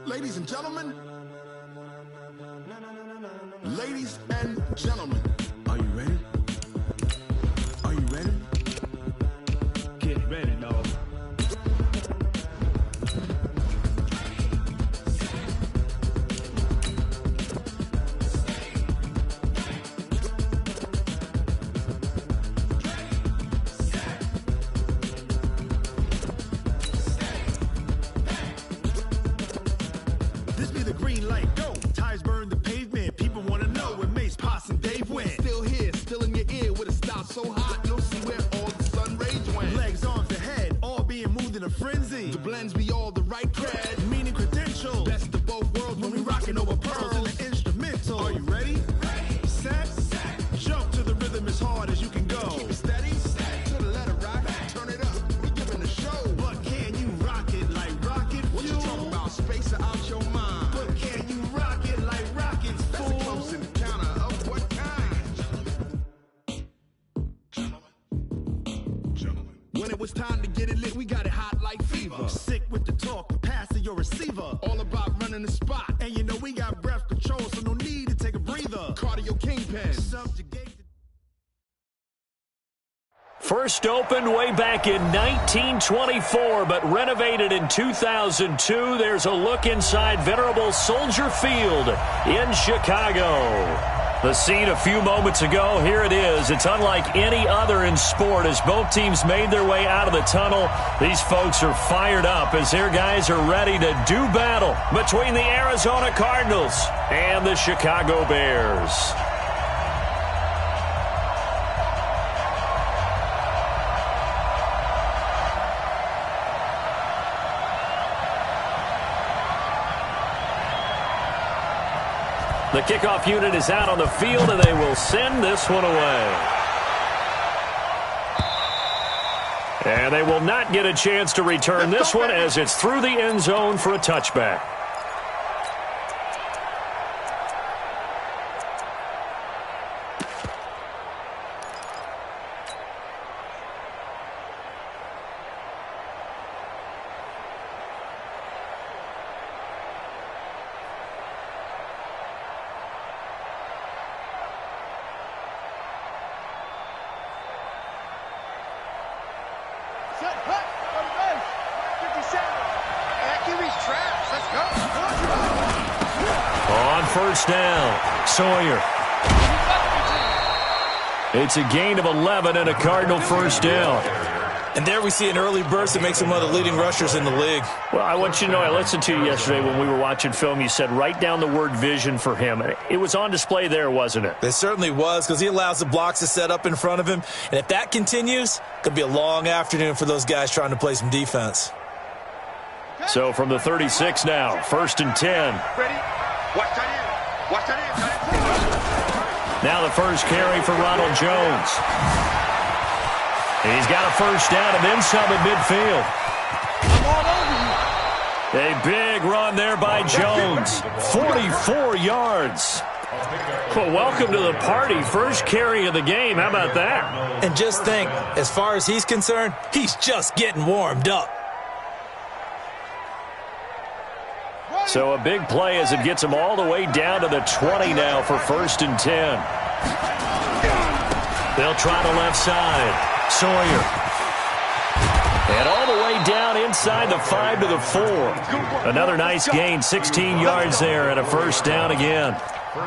Ladies and gentlemen, ladies and gentlemen, are you ready? Are you ready? Get ready, dog. This be the green light, go. Tires burn the pavement. People want to know where Mace, Poss, and Dave went. Still here, still in your ear with a style so hot, you'll see where all the sun rays went. Legs, arms, and head, all being moved in a frenzy. The blends be all the right cred, meaning credentials. Best of both worlds when we rockin' over pearls in the instrumental. Are you ready? Set, jump to the rhythm as hard as you can go. Keep it steady, to the letter rock, turn it up, we giving a show. But can you rock it like rocket fuel? What you talking about, space or out your mind? But can you rock it like rockets, fool? That's a close encounter of what kind? Gentlemen. When it was time to get it lit, we got it hot like fever. Sick with the talk, the pass to your receiver. All about running the spot. And you know we got breath control, so no need to take a breather. Cardio kingpin. Subjugate. First opened way back in 1924, but renovated in 2002. There's a look inside venerable Soldier Field in Chicago. The scene a few moments ago, here it is. It's unlike any other in sport as both teams made their way out of the tunnel. These folks are fired up as their guys are ready to do battle between the Arizona Cardinals and the Chicago Bears. The kickoff unit is out on the field, and they will send this one away. And they will not get a chance to return this one as it's through the end zone for a touchback. On first down, Sawyer. It's a gain of 11 and a Cardinal first down. And there we see an early burst that makes him one of the leading rushers in the league. Well, I want you to know, I listened to you yesterday when we were watching film. You said write down the word vision for him. It was on display there, wasn't it? It certainly was, because he allows the blocks to set up in front of him. And if that continues, it could be a long afternoon for those guys trying to play some defense. So from the 36 now, first and 10. Ready? Watch that in. Watch that in. Now the first carry for Ronald Jones. He's got a first down and then some at midfield. A big run there by Jones. 44 yards. Well, welcome to the party. First carry of the game. How about that? And just think, as far as he's concerned, he's just getting warmed up. So a big play as it gets him all the way down to the 20 now for first and 10. They'll try the left side. Sawyer. And all the way down inside the 5 to the 4. Another nice gain, 16 yards there and a first down again.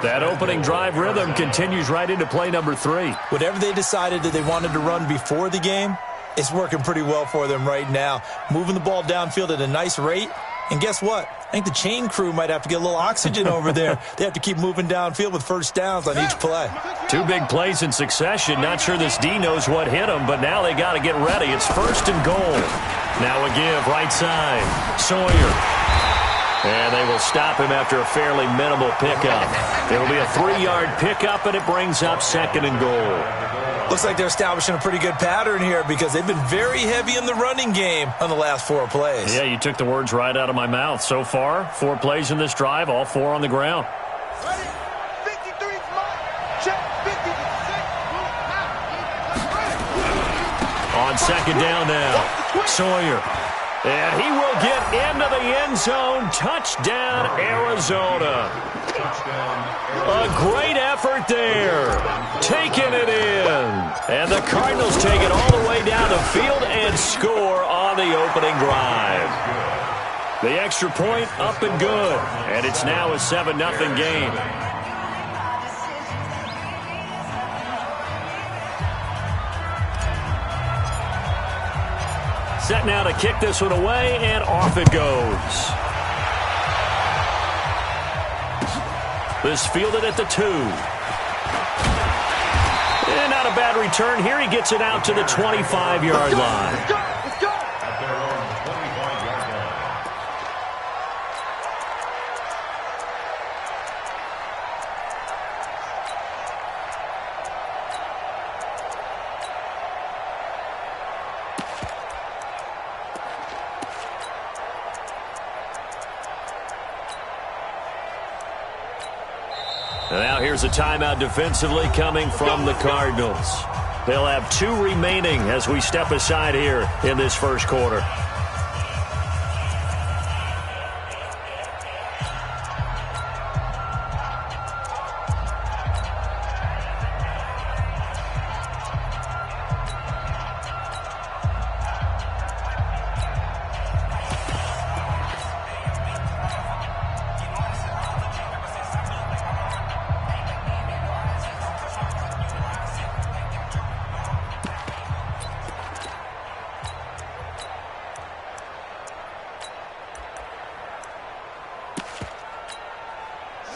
That opening drive rhythm continues right into play number 3. Whatever they decided that they wanted to run before the game, it's working pretty well for them right now. Moving the ball downfield at a nice rate. And guess what? I think the chain crew might have to get a little oxygen over there. They have to keep moving downfield with first downs on each play. 2 big plays in succession. Not sure this D knows what hit him, but now they got to get ready. It's first and goal. Now a give, right side. Sawyer. And they will stop him after a fairly minimal pickup. It'll be a 3-yard pickup, and it brings up second and goal. Looks like they're establishing a pretty good pattern here because they've been very heavy in the running game on the last 4 plays. Yeah, you took the words right out of my mouth. So far, 4 plays in this drive, all 4 on the ground. Ready? 53 check 56. On second down now, Sawyer. And he will get into the end zone. Touchdown, Arizona. A great effort there. Taking it in. And the Cardinals take it all the way down the field and score on the opening drive. The extra point up and good. And it's now a 7-0 game. Set now to kick this one away, and off it goes. This fielded at the 2. And not a bad return here. He gets it out to the 25-yard line. Let's go! And now here's a timeout defensively coming from the Cardinals. They'll have 2 remaining as we step aside here in this first quarter.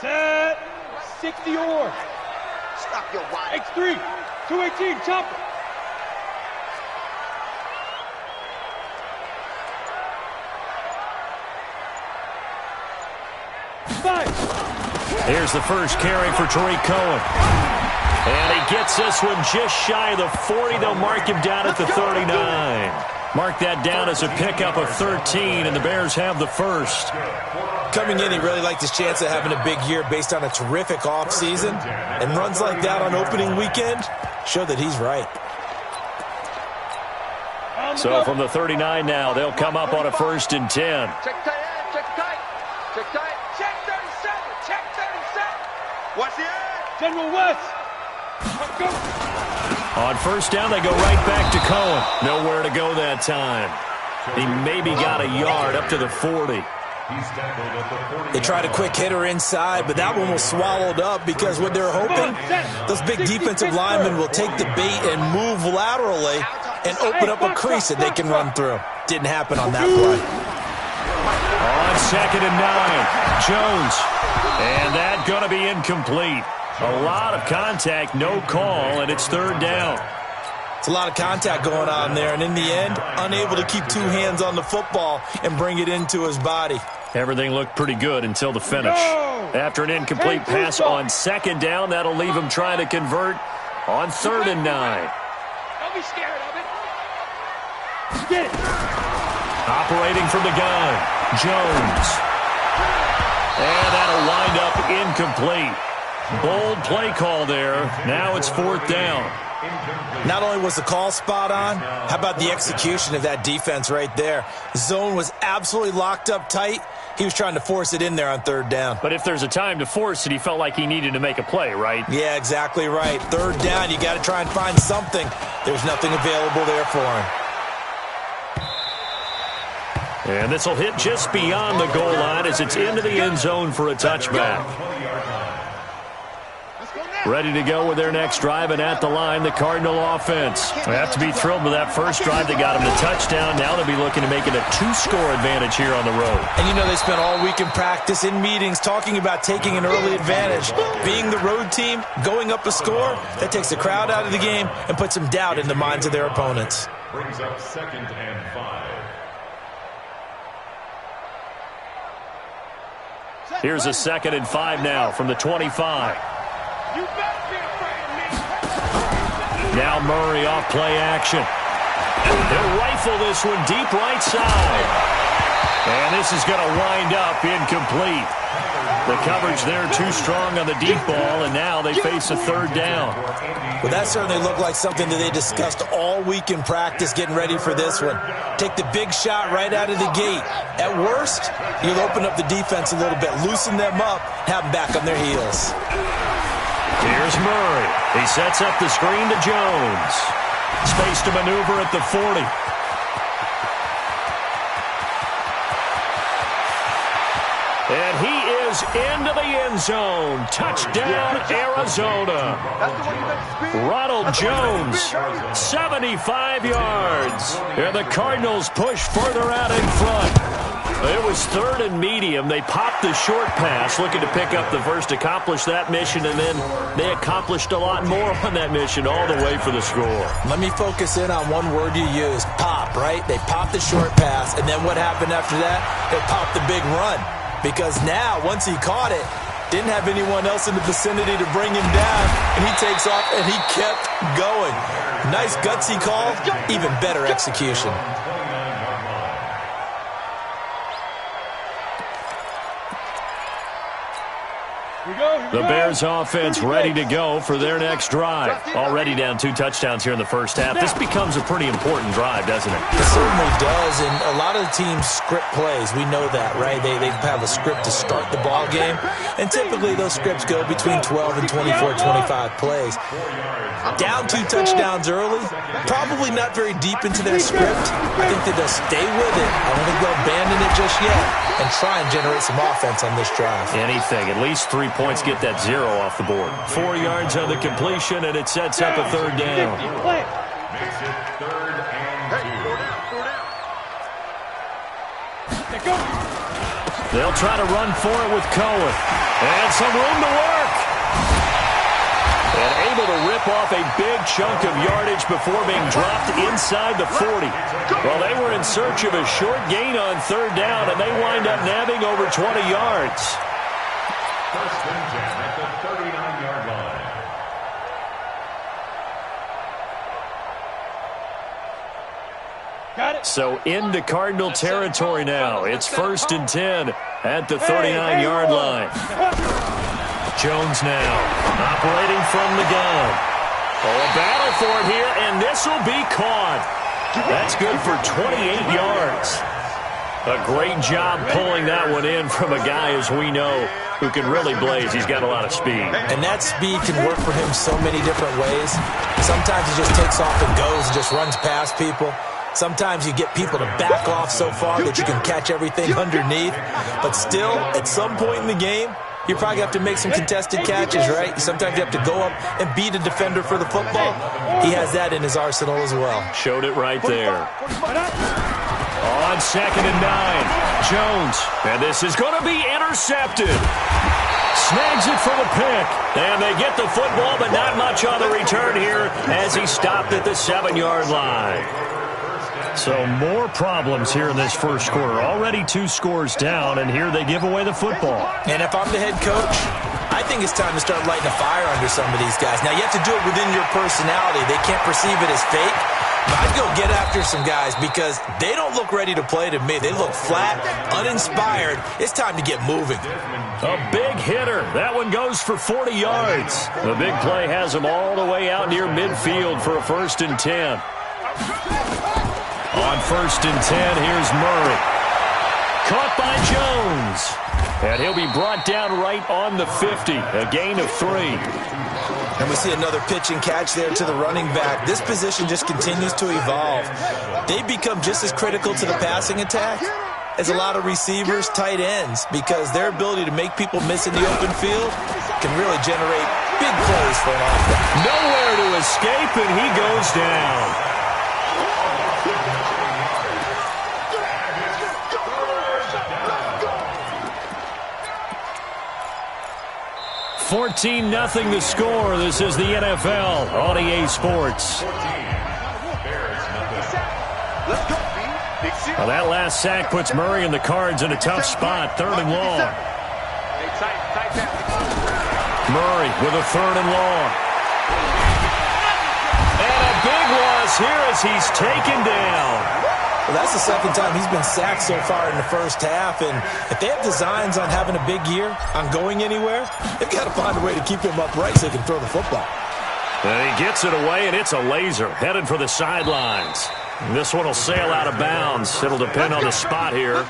Set. 60 or. Stop your wide. X3. 218. Chopper. Here's the first carry for Tariq Cohen. And he gets this one just shy of the 40. They'll mark him down at the 39. Mark that down as a pickup of 13, and the Bears have the first. Coming in, he really liked his chance of having a big year based on a terrific offseason. And runs like that on opening weekend show that he's right. So from the 39 now, they'll come up on a 1st and 10. Check tight end. Check tight. Check tight. Check 37. Check 37. What's the end? General West. Let's go. On 1st down, they go right back to Cohen. Nowhere to go that time. He maybe got a yard up to the 40. They tried a quick hitter inside, but that one was swallowed up because what they're hoping, those big defensive linemen will take the bait and move laterally and open up a crease that they can run through. Didn't happen on that play. On 2nd and 9, Jones. And that going to be incomplete. A lot of contact, no call, and it's 3rd down. It's a lot of contact going on there, and in the end, unable to keep 2 hands on the football and bring it into his body. Everything looked pretty good until the finish. After an incomplete pass on 2nd down, that'll leave him trying to convert on 3rd and 9. Don't be scared of it. Get it. Operating from the gun, Jones. And that'll wind up incomplete. Bold play call there. Now it's 4th down. Not only was the call spot on, how about the execution of that defense right there? Zone was absolutely locked up tight. He was trying to force it in there on 3rd down. But if there's a time to force it, he felt like he needed to make a play, right? Yeah, exactly right. 3rd down, you got to try and find something. There's nothing available there for him. And this will hit just beyond the goal line as it's into the end zone for a touchback. Ready to go with their next drive, and at the line, the Cardinal offense. They have to be thrilled with that first drive. They got them the touchdown. Now they'll be looking to make it a 2-score advantage here on the road. And you know they spent all week in practice, in meetings, talking about taking an early advantage. Being the road team, going up a score, that takes the crowd out of the game and puts some doubt in the minds of their opponents. Brings up 2nd and 5. Here's a 2nd and 5 now from the 25. You better be afraid of me. Now Murray off play action. He'll rifle this one deep right side. And this is going to wind up incomplete. The coverage there too strong on the deep ball, and now they face a third down. Well, that certainly looked like something that they discussed all week in practice getting ready for this one. Take the big shot right out of the gate. At worst, you'll open up the defense a little bit, loosen them up, have them back on their heels. Here's Murray. He sets up the screen to Jones. Space to maneuver at the 40. And he is into the end zone. Touchdown, Arizona. Ronald Jones, 75 yards. And the Cardinals push further out in front. It was third and medium. They popped the short pass, looking to pick up the first, accomplish that mission, and then they accomplished a lot more on that mission all the way for the score. Let me focus in on one word you used, pop, right? They popped the short pass, and then what happened after that? They popped the big run. Because now, once he caught it, didn't have anyone else in the vicinity to bring him down, and he takes off, and he kept going. Nice gutsy call, even better execution. The Bears offense ready to go for their next drive. Already down 2 touchdowns here in the first half. This becomes a pretty important drive, doesn't it? It certainly does, and a lot of the teams script plays. We know that, right? They have a script to start the ball game, and typically those scripts go between 12 and 24, 25 plays. Down 2 touchdowns early, probably not very deep into their script. I think that they'll stay with it. I don't think they'll abandon it just yet and try and generate some offense on this drive. Anything, at least 3 points, get that 0 off the board. 4 yards on the completion, and it sets up a third down. Makes it 3rd and 2. They'll try to run for it with Cohen. And some room to work. And able to rip off a big chunk of yardage before being dropped inside the 40. Well, they were in search of a short gain on third down, and they wind up nabbing over 20 yards. First and 10 at the 39-yard line. Got it. So into Cardinal territory now. It's 1st and 10 at the 39-yard line. Jones now operating from the gun. Oh, a battle for it here, and this will be caught. That's good for 28 yards. A great job pulling that one in from a guy, as we know, who can really blaze. He's got a lot of speed. And that speed can work for him so many different ways. Sometimes he just takes off and goes and just runs past people. Sometimes you get people to back off so far that you can catch everything underneath. But still, at some point in the game, you probably have to make some contested catches, right? Sometimes you have to go up and beat a defender for the football. He has that in his arsenal as well. Showed it right there. On 2nd and 9, Jones. And this is going to be intercepted. Snags it for the pick. And they get the football, but not much on the return here as he stopped at the 7-yard line. So more problems here in this first quarter. Already 2 scores down, and here they give away the football. And if I'm the head coach, I think it's time to start lighting a fire under some of these guys. Now, you have to do it within your personality. They can't perceive it as fake. But I'd go get after some guys because they don't look ready to play to me. They look flat, uninspired. It's time to get moving. A big hitter. That one goes for 40 yards. The big play has them all the way out near midfield for a 1st and 10. On 1st and 10, here's Murray. Caught by Jones. And he'll be brought down right on the 50. A gain of 3. And we see another pitch and catch there to the running back. This position just continues to evolve. They become just as critical to the passing attack as a lot of receivers, tight ends, because their ability to make people miss in the open field can really generate big plays for an offense. Nowhere to escape, and he goes down. 14-0 the score. This is the NFL on EA Sports. Well, that last sack puts Murray and the Cards in a tough spot. 3rd and long. Murray with a 3rd and long. And a big loss here as he's taken down. Well, that's the second time he's been sacked so far in the first half, and if they have designs on having a big year, on going anywhere, they've got to find a way to keep him upright so he can throw the football. And he gets it away, and it's a laser headed for the sidelines. This one will sail out of bounds. It'll depend on the spot here.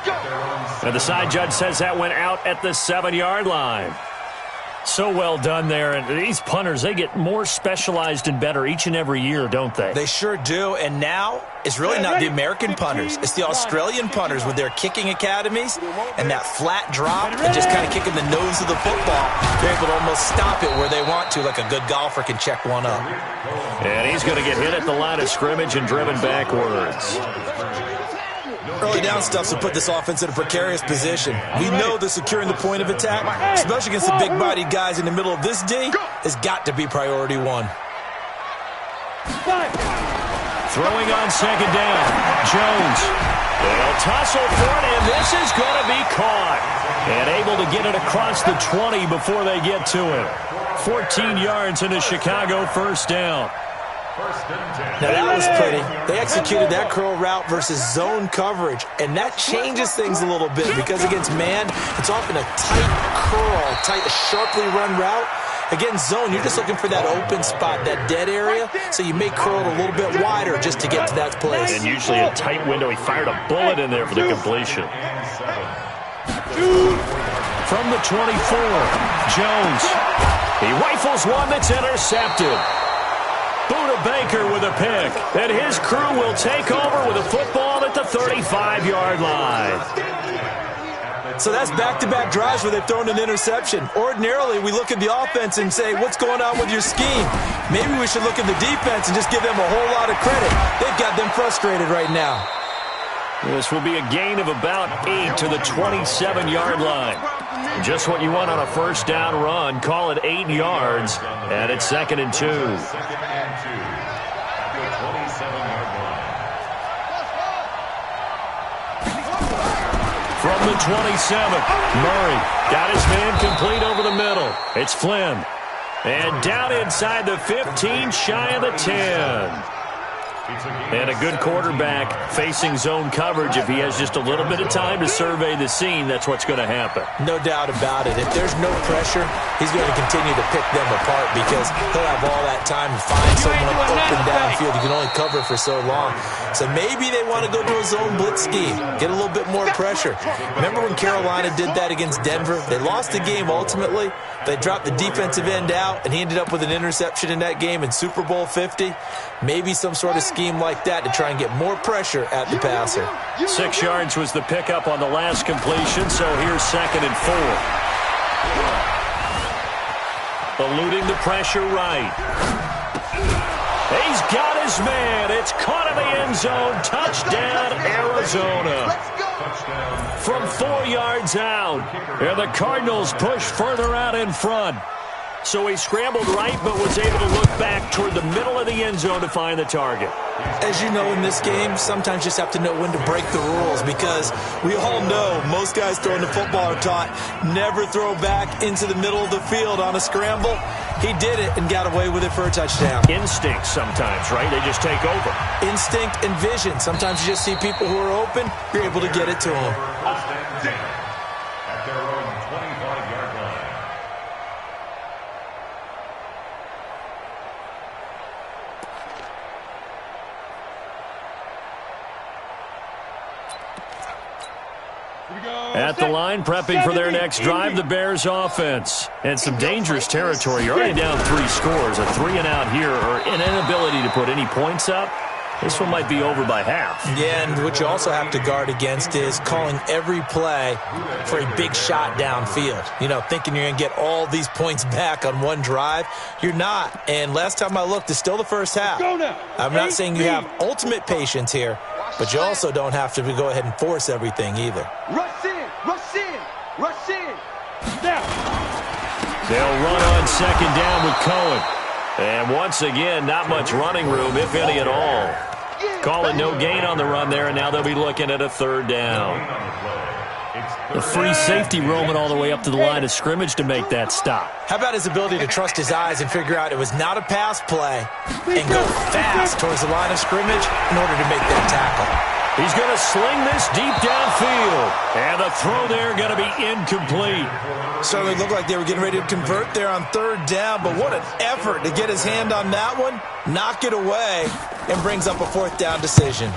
And the side judge says that went out at the 7-yard line. So well done there. And these punters, they get more specialized and better each and every year, don't they? They sure do. And now it's really not the American punters. It's the Australian punters with their kicking academies and that flat drop and just kind of kicking the nose of the football. They're able to almost stop it where they want to, like a good golfer can check one up. And he's going to get hit at the line of scrimmage and driven backwards. Early down stuff to put this offense in a precarious position. We know that securing the point of attack, especially against the big-bodied guys in the middle of this D, has got to be priority one. Throwing on second down. Jones. They'll tussle for it, and this is going to be caught. And able to get it across the 20 before they get to him. 14 yards into Chicago first down. Now that was pretty. They executed that curl route versus zone coverage, and that changes things a little bit because against man, it's often a tight curl, sharply run route. Against zone, you're just looking for that open spot, that dead area, so you may curl it a little bit wider just to get to that place. And usually a tight window. He fired a bullet in there for the completion. From the 24, Jones. He rifles one that's intercepted. Buda Baker with a pick, and his crew will take over with a football at the 35-yard line. So that's back-to-back drives where they've thrown an interception. Ordinarily, we look at the offense and say, what's going on with your scheme? Maybe we should look at the defense and just give them a whole lot of credit. They've got them frustrated right now. This will be a gain of about 8 to the 27-yard line. Just what you want on a first down run. Call it 8 yards, and it's 2nd and 2. From the 27, Murray got his man complete over the middle. It's Flynn. And down inside the 15, shy of the 10. And a good quarterback facing zone coverage. If he has just a little bit of time to survey the scene, that's what's going to happen. No doubt about it. If there's no pressure, he's going to continue to pick them apart because he'll have all that time to find someone open downfield. You can only cover for so long. So maybe they want to go to a zone blitz scheme, get a little bit more pressure. Remember when Carolina did that against Denver? They lost the game ultimately. They dropped the defensive end out, and he ended up with an interception in that game in Super Bowl 50. Maybe some sort of scheme like that to try and get more pressure at the passer. 6 yards was the pickup on the last completion, so here's 2nd and 4. Eluding the pressure right. He's got his man. It's caught in the end zone. Touchdown, Arizona. From 4 yards out. And the Cardinals push further out in front. So he scrambled right, but was able to look back toward the middle of the end zone to find the target. As you know in this game, sometimes you just have to know when to break the rules because we all know most guys throwing the football are taught never throw back into the middle of the field on a scramble. He did it and got away with it for a touchdown. Instinct sometimes, right? They just take over. Instinct and vision. Sometimes you just see people who are open, you're able to get it to them. At their own 25-yard line. At the line, prepping for their next drive, the Bears offense. And some dangerous territory. You're already down 3 scores. A 3-and-out here, or an inability to put any points up. This one might be over by half. Yeah, and what you also have to guard against is calling every play for a big shot downfield. You know, thinking you're going to get all these points back on one drive. You're not. And last time I looked, it's still the first half. I'm not saying you have ultimate patience here, but you also don't have to go ahead and force everything either. Rush in, rush in, rush in. They'll run on second down with Cohen. And once again, not much running room, if any at all. Call it no gain on the run there, and now they'll be looking at a 3rd down. The free safety roaming all the way up to the line of scrimmage to make that stop. How about his ability to trust his eyes and figure out it was not a pass play and go fast towards the line of scrimmage in order to make that tackle? He's going to sling this deep downfield. And the throw there going to be incomplete. Certainly looked like they were getting ready to convert there on third down, but what an effort to get his hand on that one, knock it away, and brings up a fourth down decision.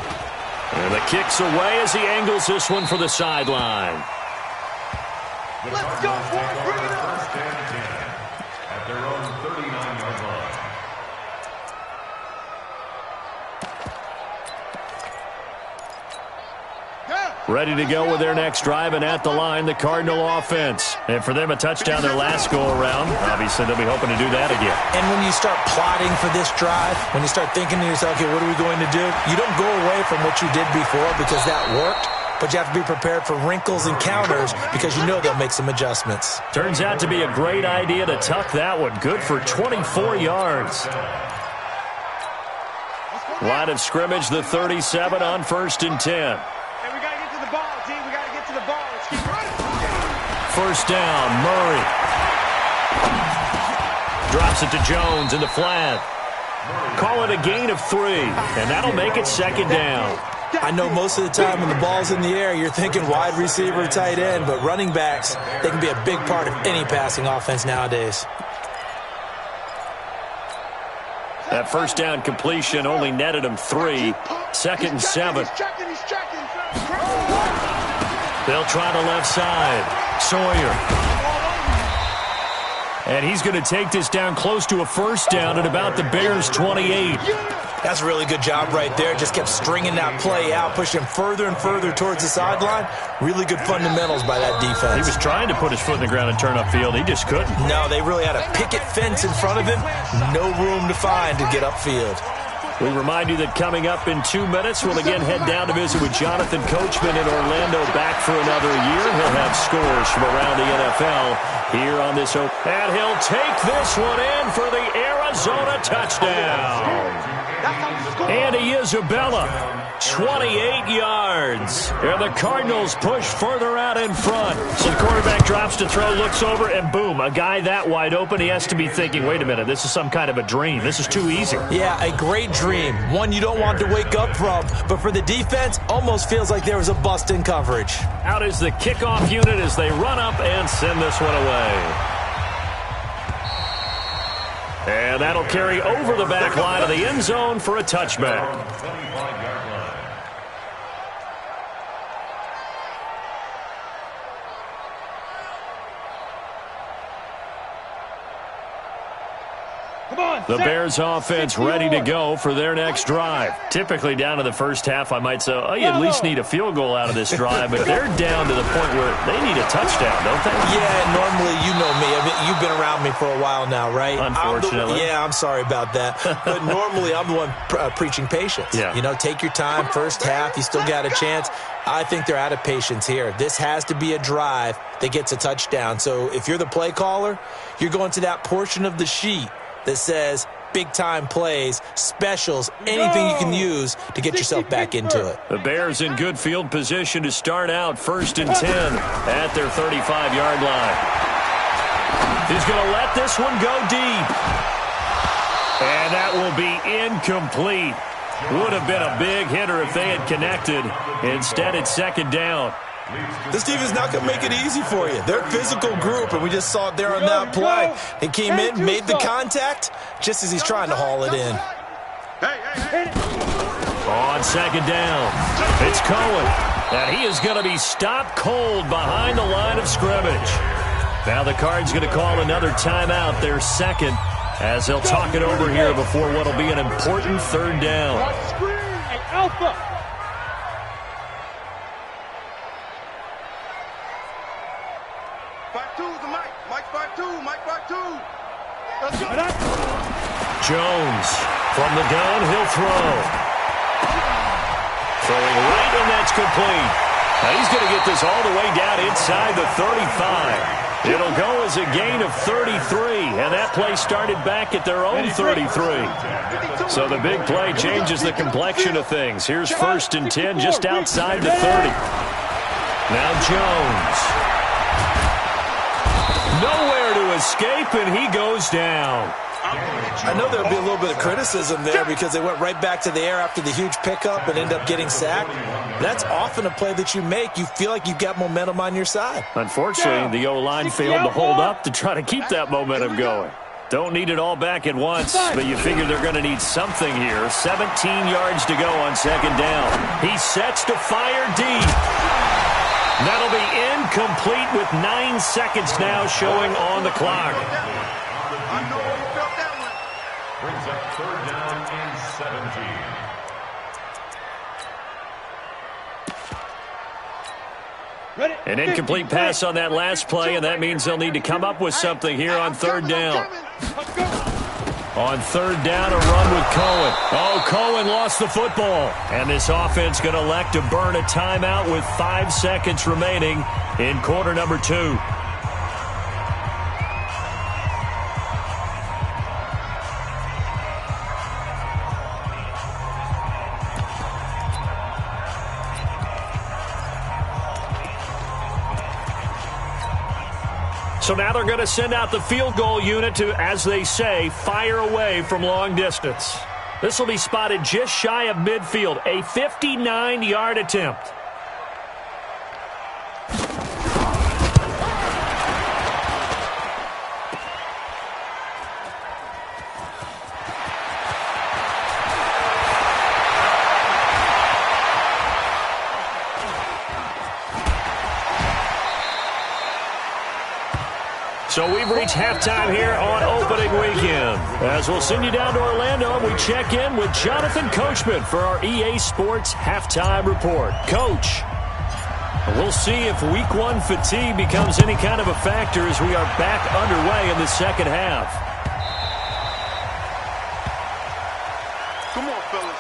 And the kick's away as he angles this one for the sideline. Let's go, boys. Bring it up. First and 10 at their own 39-yard line. Ready to go with their next drive, and at the line, the Cardinal offense. And for them, a touchdown their last go-around. Obviously, they'll be hoping to do that again. And when you start plotting for this drive, when you start thinking to yourself, okay, what are we going to do? You don't go away from what you did before because that worked, but you have to be prepared for wrinkles and counters because you know they'll make some adjustments. Turns out to be a great idea to tuck that one. Good for 24 yards. Line of scrimmage, the 37 on 1st and 10. First down, Murray. Drops it to Jones in the flat. Call it a gain of 3, and that'll make it second down. I know most of the time when the ball's in the air, you're thinking wide receiver, tight end, but running backs, they can be a big part of any passing offense nowadays. That first down completion only netted him 3. 2nd and 7. They'll try the left side. Sawyer. And he's going to take this down close to a first down at about the Bears' 28. That's a really good job right there. Just kept stringing that play out, pushing further and further towards the sideline. Really good fundamentals by that defense. He was trying to put his foot in the ground and turn upfield. He just couldn't. No, they really had a picket fence in front of him. No room to find to get upfield. We remind you that coming up in 2 minutes, we'll again head down to visit with Jonathan Coachman in Orlando, back for another year. He'll have scores from around the NFL here on this open. And he'll take this one in for the Arizona touchdown. Andy Isabella, 28 yards. And the Cardinals push further out in front. So the quarterback drops to throw, looks over, and boom, a guy that wide open, he has to be thinking, wait a minute, this is some kind of a dream. This is too easy. Yeah, a great dream. One you don't want to wake up from. But for the defense, almost feels like there was a bust in coverage. Out is the kickoff unit as they run up and send this one away. And that'll carry over the back line of the end zone for a touchback. The Bears offense ready to go for their next drive. Typically down to the first half, I might say, oh, you at least need a field goal out of this drive, but they're down to the point where they need a touchdown, don't they? Yeah, normally, you know me. I mean, you've been around me for a while now, right? Unfortunately. I'm sorry about that. But normally, I'm the one preaching patience. Yeah. You know, take your time. First half, you still got a chance. I think they're out of patience here. This has to be a drive that gets a touchdown. So if you're the play caller, you're going to that portion of the sheet that says big-time plays, specials, anything you can use to get yourself back into it. The Bears in good field position to start out 1st and 10 at their 35-yard line. He's going to let this one go deep. And that will be incomplete. Would have been a big hitter if they had connected. Instead, it's second down. This team is not going to make it easy for you. They're a physical group, and we just saw it there on that play. He came in, made the contact, just as he's trying to haul it in. On second down, it's Cohen. And he is going to be stopped cold behind the line of scrimmage. Now the Cards going to call another timeout, their second, as they'll talk it over here before what will be an important third down. Alpha. Jones from the gun, he'll throw. Throwing right, and that's complete. Now he's going to get this all the way down inside the 35. It'll go as a gain of 33, and that play started back at their own 33. So the big play changes the complexion of things. Here's 1st and 10 just outside the 30. Now Jones. Nowhere to escape, and he goes down. I know there would be a little bit of criticism there because they went right back to the air after the huge pickup and ended up getting sacked. That's often a play that you make. You feel like you've got momentum on your side. Unfortunately, the O-line failed to hold up to try to keep that momentum going. Don't need it all back at once, but you figure they're going to need something here. 17 yards to go on second down. He sets to fire deep. That'll be incomplete with 9 seconds now showing on the clock. I know you felt that one. Brings up third down and 17. An incomplete pass on that last play, and that means they'll need to come up with something here on third down. On third down, a run with Cohen. Oh, Cohen lost the football. And this offense going to elect to burn a timeout with 5 seconds remaining in quarter number 2. So now they're going to send out the field goal unit to, as they say, fire away from long distance. This will be spotted just shy of midfield, a 59-yard attempt. So we've reached halftime here on opening weekend. As we'll send you down to Orlando, and we check in with Jonathan Coachman for our EA Sports Halftime Report. Coach, we'll see if Week 1 fatigue becomes any kind of a factor as we are back underway in the second half. Come on, fellas.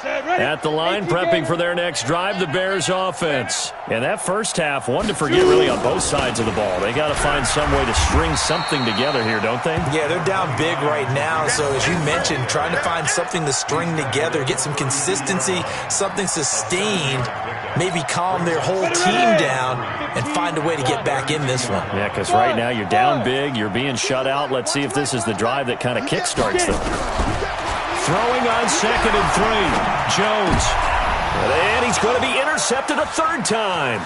At the line, prepping for their next drive, the Bears offense. And that first half, one to forget really on both sides of the ball. They got to find some way to string something together here, don't they? Yeah, they're down big right now. So as you mentioned, trying to find something to string together, get some consistency, something sustained, maybe calm their whole team down and find a way to get back in this one. Yeah, because right now you're down big, you're being shut out. Let's see if this is the drive that kind of kickstarts them. Throwing on 2nd and 3. Jones. And he's going to be intercepted a third time.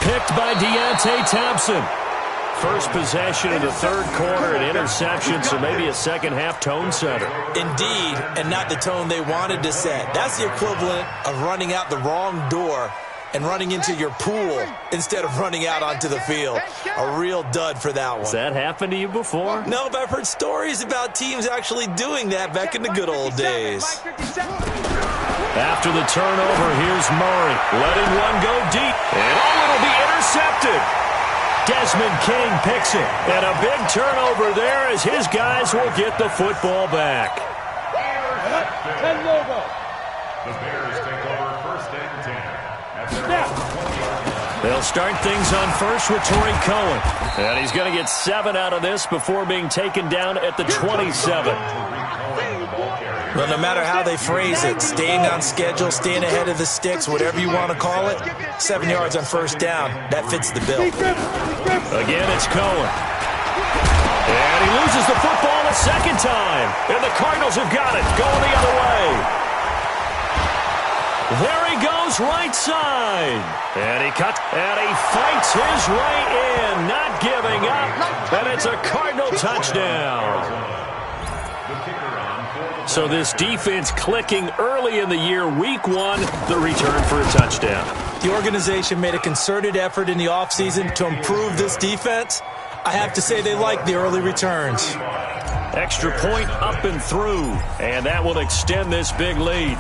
Picked by Deontay Thompson. First possession of the third quarter, an interception, so maybe a second-half tone setter. Indeed, and not the tone they wanted to set. That's the equivalent of running out the wrong door and running into your pool instead of running out onto the field. A real dud for that one. Has that happened to you before? No, but I've heard stories about teams actually doing that back in the good old days. After the turnover, here's Murray. Letting one go deep. And it'll be intercepted. Desmond King picks it. And a big turnover there as his guys will get the football back. The Bears take over first and 10. They'll start things on first with Torrey Cohen. And he's going to get 7 out of this before being taken down at the 27. Well, no matter how they phrase it, staying on schedule, staying ahead of the sticks, whatever you want to call it, 7 yards on first down, that fits the bill. Again, it's Cohen. And he loses the football a second time. And the Cardinals have got it, going the other way. There he goes, right side. And he cuts, and he fights his way in, not giving up. And it's a Cardinal touchdown. So this defense clicking early in the year, week 1, the return for a touchdown. The organization made a concerted effort in the offseason to improve this defense. I have to say they like the early returns. Extra point up and through, and that will extend this big lead.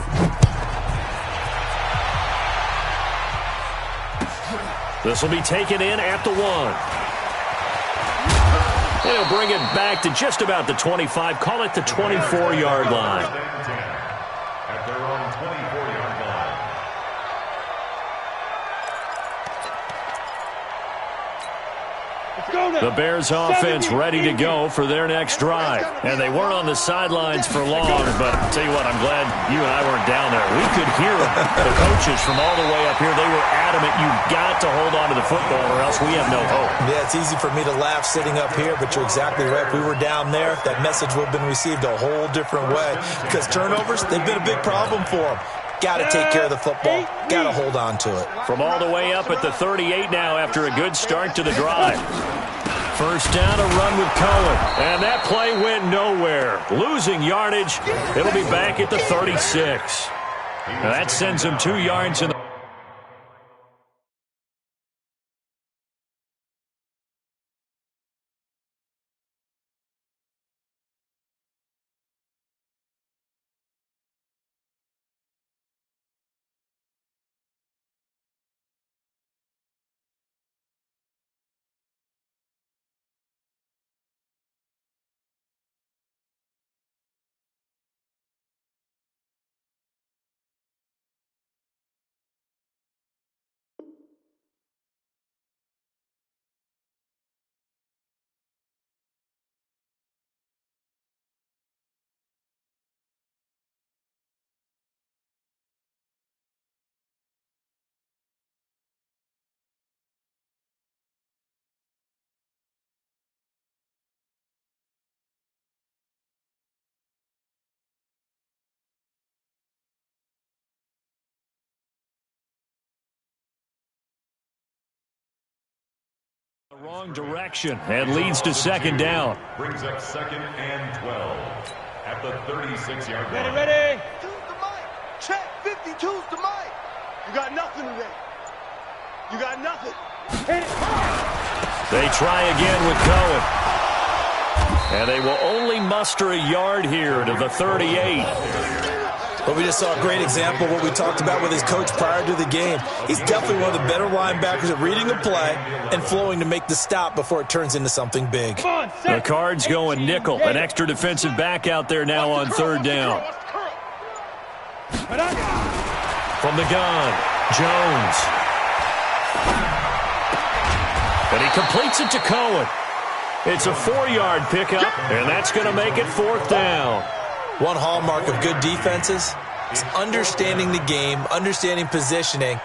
This will be taken in at the 1. He'll bring it back to just about the 25. Call it the 24-yard line. At their own 24-yard line. The Bears offense ready to go for their next drive. And they weren't on the sidelines for long, but I'll tell you what, I'm glad you and I weren't down there. We could hear them. The coaches from all the way up here, they were adamant, you've got to hold on to the football or else we have no hope. Yeah, it's easy for me to laugh sitting up here, but you're exactly right. If we were down there, that message would have been received a whole different way because turnovers, they've been a big problem for them. Got to take care of the football. Got to hold on to it. From all the way up at the 38 now after a good start to the drive. First down, a run with Cohen. And that play went nowhere. Losing yardage. It'll be back at the 36. Now that sends him 2 yards in the wrong direction and leads to second down. Brings up 2nd and 12 at the 36-yard line. Ready? 2's the mic. Check. 52's the mic. You got nothing today. You got nothing. They try again with Cohen. And they will only muster a yard here to the 38. But we just saw a great example of what we talked about with his coach prior to the game. He's definitely one of the better linebackers at reading a play and flowing to make the stop before it turns into something big. The Cards going nickel. An extra defensive back out there now on 3rd down. From the gun, Jones. And he completes it to Cohen. It's a 4-yard pickup, and that's going to make it 4th down. One hallmark of good defenses is understanding the game, understanding positioning,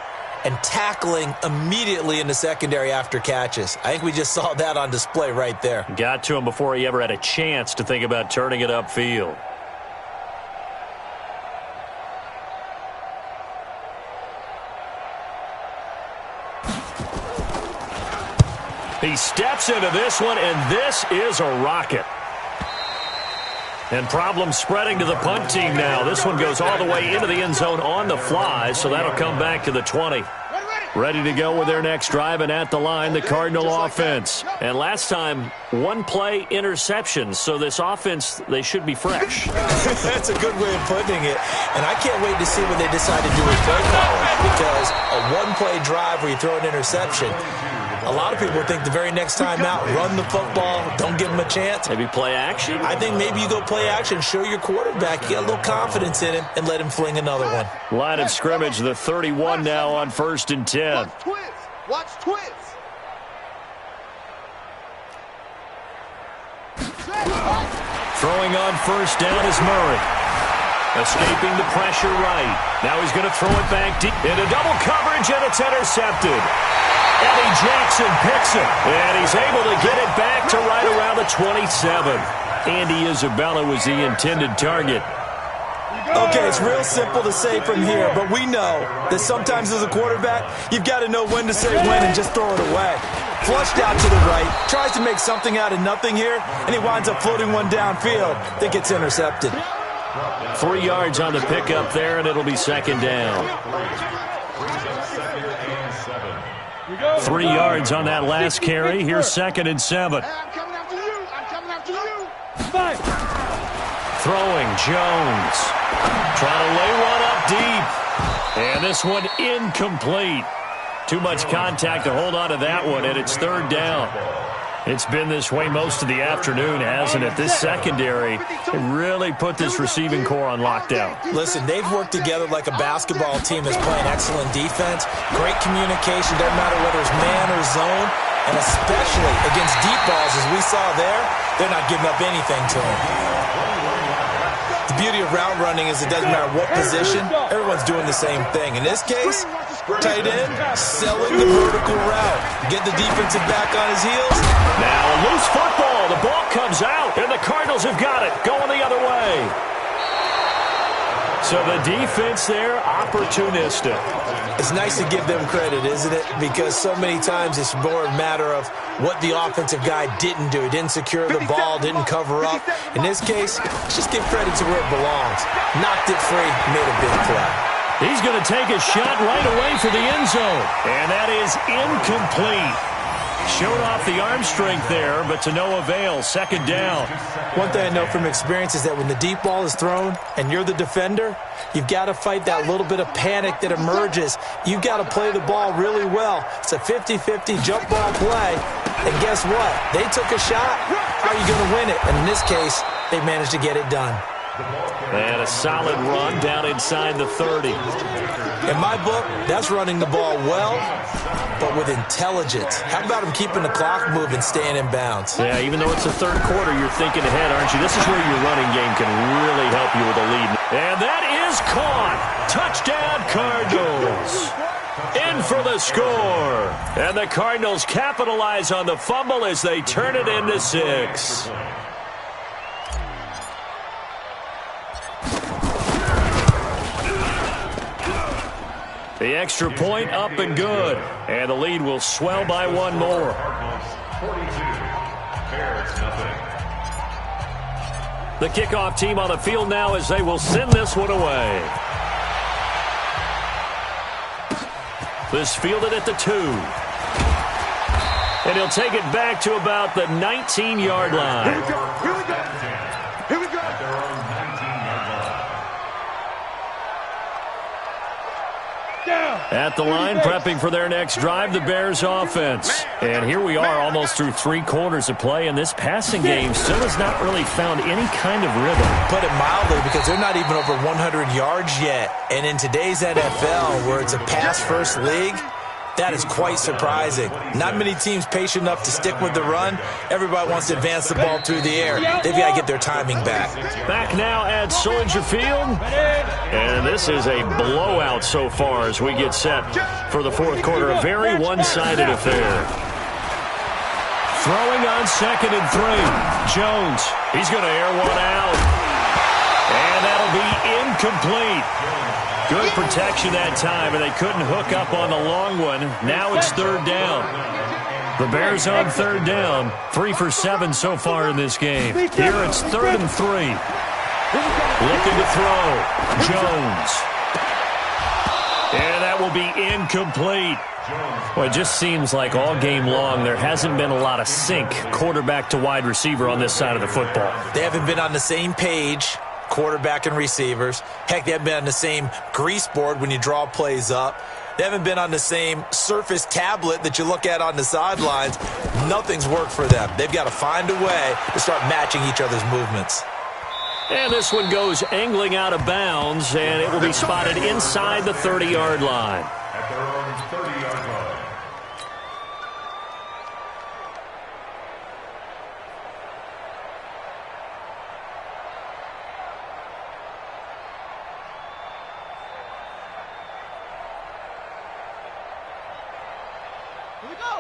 and tackling immediately in the secondary after catches. I think we just saw that on display right there. Got to him before he ever had a chance to think about turning it upfield. He steps into this one, and this is a rocket. And problems spreading to the punt team now. This one goes all the way into the end zone on the fly, so that'll come back to the 20. Ready to go with their next drive, and at the line, the Cardinal offense. And last time, 1-play interception, so this offense, they should be fresh. That's a good way of putting it. And I can't wait to see what they decide to do with play calling, because a 1-play drive where you throw an interception, a lot of people think the very next time out, run the football, don't give them a chance. Maybe play action? I think maybe you go play action, show your quarterback, get a little confidence in him, and let him fling another one. Line of scrimmage, the 31 now on 1st and 10. Watch twist. Watch twist. Throwing on 1st down is Murray. Escaping the pressure right. Now he's going to throw it back deep into double coverage, and it's intercepted. Eddie Jackson picks it, and he's able to get it back to right around the 27. Andy Isabella was the intended target. Okay, it's real simple to say from here, but we know that sometimes as a quarterback, you've got to know when to say when and just throw it away. Flushed out to the right, tries to make something out of nothing here, and he winds up floating one downfield that gets intercepted. 3 yards on the pickup there, and it'll be 2nd down. 3 yards on that last carry. Here's 2nd and 7. I'm coming after you. I'm coming after you. Throwing, Jones. Trying to lay one up deep. And this one incomplete. Too much contact to hold on to that one, and it's 3rd down. It's been this way most of the afternoon, hasn't it? This secondary really put this receiving core on lockdown. Listen, they've worked together like a basketball team that's playing excellent defense. Great communication, doesn't matter whether it's man or zone. And especially against deep balls, as we saw there, they're not giving up anything to him. The beauty of route running is it doesn't matter what position, everyone's doing the same thing. In this case, tight end, selling the vertical route. Get the defensive back on his heels. Now a loose football. The ball comes out, and the Cardinals have got it, going the other way. So the defense there, opportunistic. It's nice to give them credit, isn't it? Because so many times it's more a matter of what the offensive guy didn't do. He didn't secure the ball, didn't cover up. In this case, let's just give credit to where it belongs. Knocked it free, made a big play. He's going to take a shot right away for the end zone. And that is incomplete. Showed off the arm strength there, but to no avail. Second down. One thing I know from experience is that when the deep ball is thrown and you're the defender, you've got to fight that little bit of panic that emerges. You've got to play the ball really well. It's a 50-50 jump ball play. And guess what? They took a shot. How are you going to win it? And in this case, they managed to get it done. And a solid run down inside the 30. In my book, that's running the ball well, but with intelligence. How about him keeping the clock moving, staying in bounds? Yeah, even though it's the third quarter, you're thinking ahead, aren't you? This is where your running game can really help you with a lead. And that is caught. Touchdown, Cardinals. In for the score. And the Cardinals capitalize on the fumble as they turn it into 6. The extra point up and good. And the lead will swell by one more. 42, Bears nothing. The kickoff team on the field now as they will send this one away. This fielded at the 2. And he'll take it back to about the 19-yard line. Here we go. Here we go. Here we go. At their own 19-yard line. At the line, prepping for their next drive, the Bears offense. And here we are almost through 3 quarters of play, and this passing game still has not really found any kind of rhythm. Put it mildly, because they're not even over 100 yards yet. And in today's NFL, where it's a pass-first league, that is quite surprising. Not many teams patient enough to stick with the run. Everybody wants to advance the ball through the air. They've got to get their timing back. Back now at Soldier Field. And this is a blowout so far as we get set for the fourth quarter. A very one-sided affair. Throwing on 2nd and 3. Jones. He's going to air one out. And that'll be incomplete. Good protection that time, and they couldn't hook up on the long one. Now it's 3rd down. The Bears on 3rd down. 3 for 7 so far in this game. Here it's 3rd and 3. Looking to throw. Jones. And that will be incomplete. Well, it just seems like all game long there hasn't been a lot of sync quarterback to wide receiver on this side of the football. They haven't been on the same page, quarterback and receivers. Heck, they haven't been on the same grease board when you draw plays up. They haven't been on the same Surface tablet that you look at on the sidelines. Nothing's worked for them. They've got to find a way to start matching each other's movements. And this one goes angling out of bounds, and it will be spotted inside the 30-yard line. At their own 30-yard line.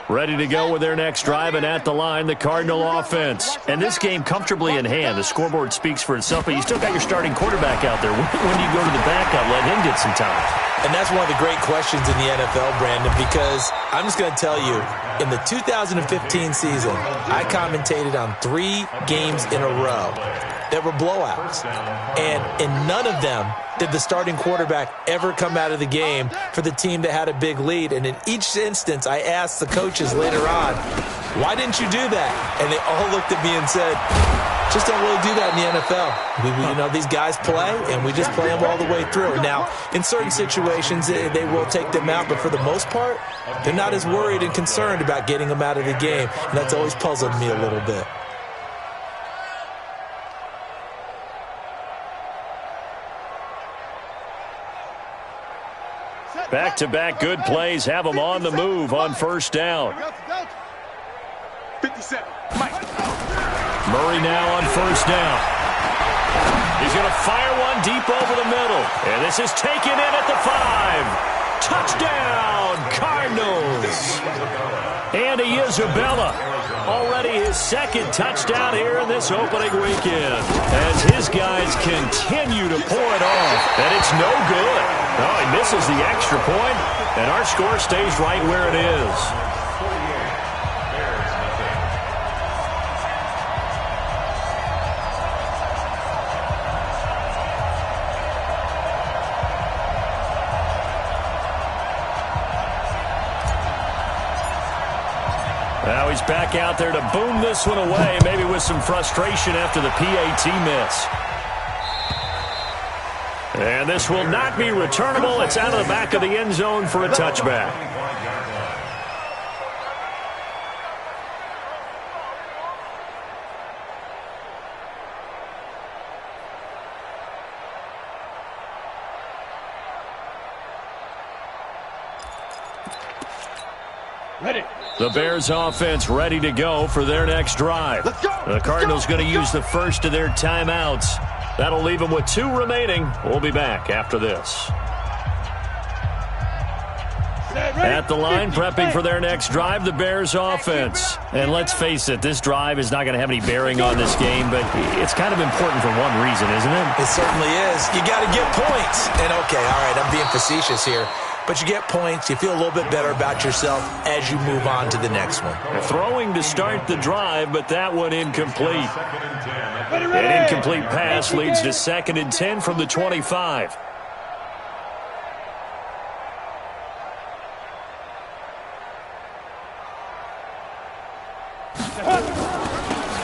Ready to go with their next drive, and at the line, the Cardinal offense. And this game comfortably in hand. The scoreboard speaks for itself, but you still got your starting quarterback out there. When do you go to the backup, let him get some time? And that's one of the great questions in the NFL, Brandon, because I'm just going to tell you, in the 2015 season, I commentated on 3 games in a row that were blowouts. And in none of them did the starting quarterback ever come out of the game for the team that had a big lead. And in each instance, I asked the coaches later on, why didn't you do that? And they all looked at me and said, just don't really do that in the NFL. These guys play, and we just play them all the way through. Now, in certain situations, they will take them out, but for the most part, they're not as worried and concerned about getting them out of the game. And that's always puzzled me a little bit. Back-to-back good plays have them on the move on first down. 37. Mike. Murray now on first down. He's going to fire one deep over the middle. And this is taken in at the 5. Touchdown, Cardinals. Andy Isabella, already his second touchdown here in this opening weekend, as his guys continue to pour it off. And it's no good. Oh, he misses the extra point, and our score stays right where it is. Now he's back out there to boom this one away, maybe with some frustration after the PAT miss. And this will not be returnable. It's out of the back of the end zone for a touchback. Ready. The Bears offense ready to go for their next drive. The Cardinals going to use the first of their timeouts. That'll leave them with 2 remaining. We'll be back after this. At the line, prepping for their next drive, the Bears offense. And let's face it, this drive is not going to have any bearing on this game, but it's kind of important for one reason, isn't it? It certainly is. You got to get points. And okay, all right, I'm being facetious here. But you get points, you feel a little bit better about yourself as you move on to the next one. Throwing to start the drive, but that one incomplete. An incomplete pass leads to 2nd and 10 from the 25.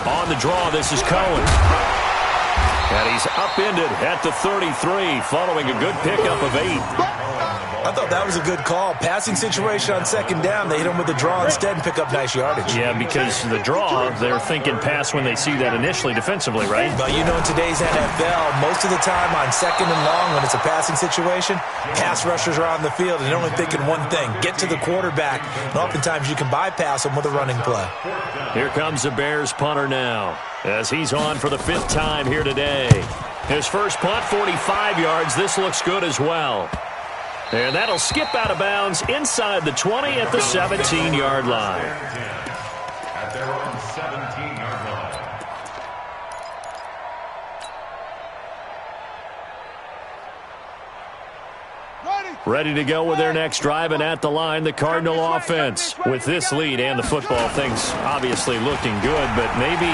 On the draw, this is Cohen. And he's upended at the 33, following a good pickup of 8. I thought that was a good call. Passing situation on 2nd down. They hit him with the draw instead and pick up nice yardage. Yeah, because the draw, they're thinking pass when they see that initially defensively, right? But you know, in today's NFL, most of the time on 2nd and long, when it's a passing situation, pass rushers are on the field and they're only thinking one thing, get to the quarterback. And oftentimes you can bypass them with a running play. Here comes the Bears punter now, as he's on for the 5th time here today. His first punt, 45 yards. This looks good as well. And that'll skip out of bounds inside the 20 at the 17-yard line. At their own 17-yard line. Ready to go with their next drive, and at the line, the Cardinal offense. With this lead and the football, things obviously looking good, but maybe,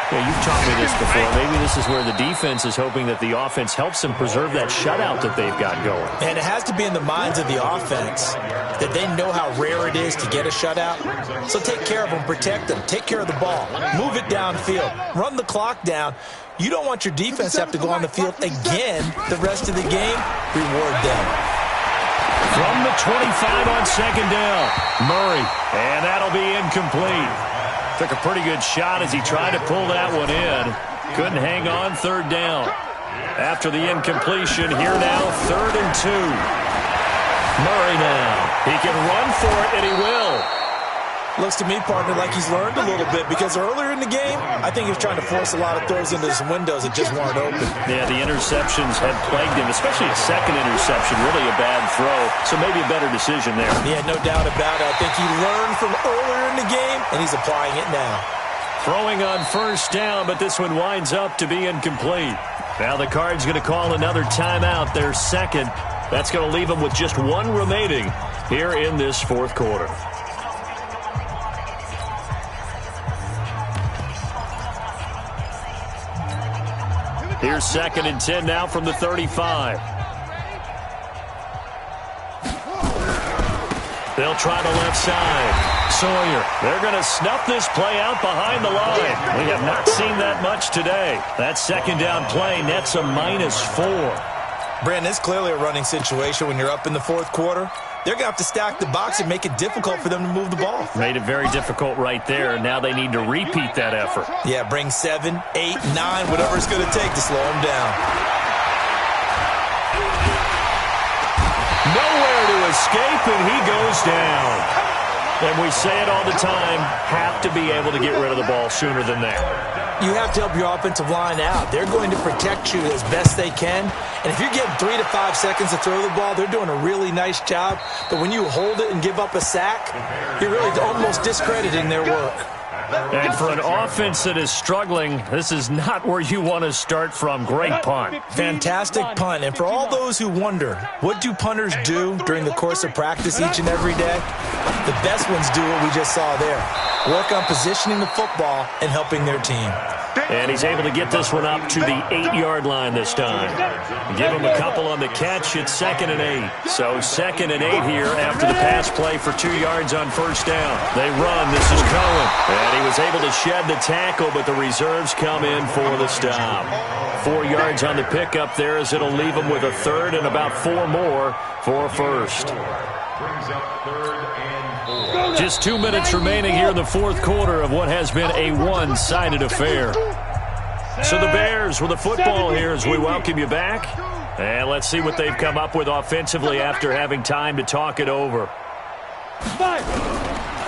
you've taught me this before, maybe this is where the defense is hoping that the offense helps them preserve that shutout that they've got going. And it has to be in the minds of the offense that they know how rare it is to get a shutout. So take care of them, protect them, take care of the ball, move it downfield, run the clock down. You don't want your defense to have to go on the field again the rest of the game. Reward them. From the 25 on 2nd down, Murray, and that'll be incomplete. Took a pretty good shot as he tried to pull that one in. Couldn't hang on 3rd down. After the incompletion, here now, 3rd and 2. Murray now. He can run for it, and he will. Looks to me, partner, like he's learned a little bit, because earlier in the game, I think he was trying to force a lot of throws into some windows that just weren't open. Yeah, the interceptions had plagued him, especially a second interception, really a bad throw. So maybe a better decision there. Yeah, no doubt about it. I think he learned from earlier in the game, and he's applying it now. Throwing on 1st down, but this one winds up to be incomplete. Now the Cards going to call another timeout, their 2nd. That's going to leave them with just 1 remaining here in this 4th quarter. Here's 2nd and 10 now from the 35. They'll try the left side. Sawyer, they're going to snuff this play out behind the line. We have not seen that much today. That 2nd down play nets a -4. Brandon, it's clearly a running situation when you're up in the 4th quarter. They're going to have to stack the box and make it difficult for them to move the ball. Made it very difficult right there. Now they need to repeat that effort. Yeah, bring 7, 8, 9, whatever it's going to take to slow them down. Nowhere to escape, and he goes down. And we say it all the time, have to be able to get rid of the ball sooner than that. You have to help your offensive line out. They're going to protect you as best they can. And if you're getting 3 to 5 seconds to throw the ball, they're doing a really nice job. But when you hold it and give up a sack, you're really almost discrediting their work. And for an offense that is struggling, this is not where you want to start from. Great punt. Fantastic punt. And for all those who wonder, what do punters do during the course of practice each and every day? The best ones do what we just saw there. Work on positioning the football and helping their team. And he's able to get this one up to the 8-yard line this time. Give him a couple on the catch. It's 2nd and 8. So 2nd and 8 here after the pass play for 2 yards on first down. They run. This is Cohen. And he was able to shed the tackle, but the reserves come in for the stop. 4 yards on the pickup there as it'll leave him with a third and about 4 more for a first. Brings up 3rd and 4. Just 2 minutes remaining here in the fourth quarter of what has been a one-sided affair. So the Bears with the football here as we welcome you back. And let's see what they've come up with offensively after having time to talk it over.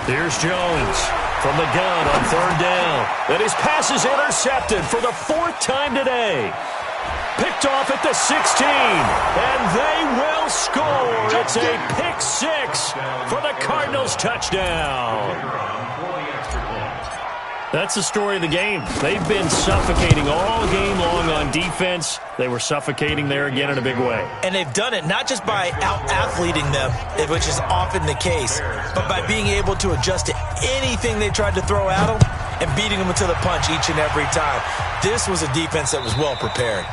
Here's Jones from the gun on 3rd down. And his pass is intercepted for the 4th time today. Picked off at the 16, and they will score. It's a pick 6 for the Cardinals touchdown. That's the story of the game. They've been suffocating all game long on defense. They were suffocating there again in a big way. And they've done it not just by out-athleting them, which is often the case, but by being able to adjust to anything they tried to throw at them and beating them to the punch each and every time. This was a defense that was well prepared.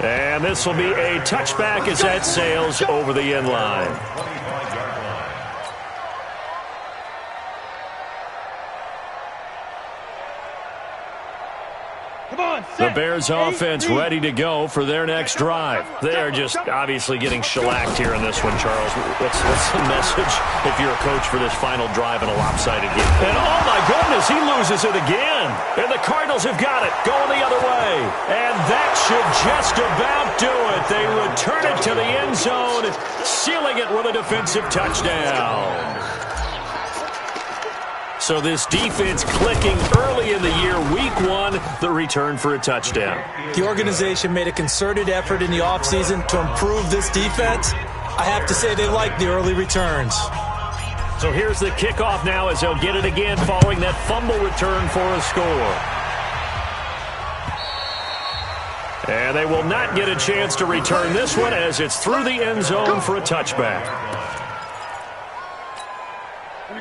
And this will be a touchback as that sails over the end line. The Bears offense ready to go for their next drive. They are just obviously getting shellacked here in this one, Charles. What's the message if you're a coach for this final drive in a lopsided game? And oh my goodness, he loses it again. And the Cardinals have got it going the other way. And that should just about do it. They return it to the end zone, sealing it with a defensive touchdown. So this defense clicking early in the year, week 1, the return for a touchdown. The organization made a concerted effort in the offseason to improve this defense. I have to say they like the early returns. So here's the kickoff now as they'll get it again following that fumble return for a score. And they will not get a chance to return this one as it's through the end zone for a touchback.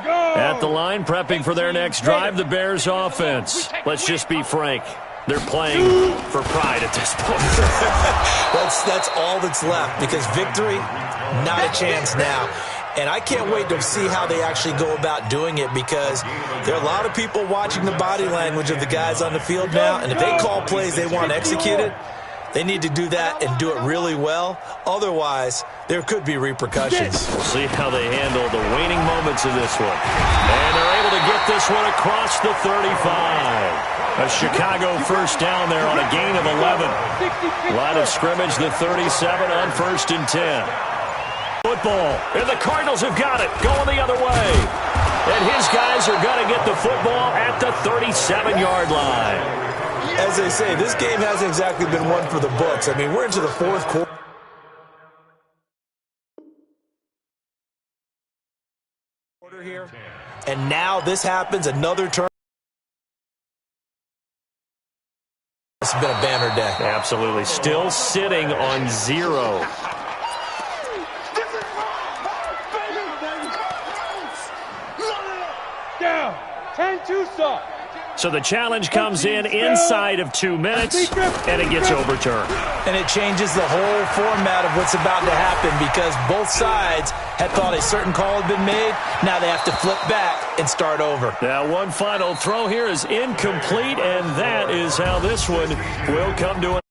At the line, prepping for their next drive, the Bears offense. Let's just be frank. They're playing for pride at this point. That's all that's left because victory, not a chance now. And I can't wait to see how they actually go about doing it because there are a lot of people watching the body language of the guys on the field now. And if they call plays they want executed, they need to do that and do it really well. Otherwise, there could be repercussions. We'll see how they handle the waning moments of this one. And they're able to get this one across the 35. A Chicago first down there on a gain of 11. Line of scrimmage, the 37 on 1st and 10. Football, and the Cardinals have got it, going the other way. And his guys are going to get the football at the 37-yard line. As they say, this game hasn't exactly been one for the books. I mean, we're into the fourth quarter here. And now this happens, another turn. It's been a banner day. Absolutely. Still sitting on 0. Down. 10-2 stop. So the challenge comes in inside of 2 minutes, and it gets overturned. And it changes the whole format of what's about to happen because both sides had thought a certain call had been made. Now they have to flip back and start over. Now one final throw here is incomplete, and that is how this one will come to an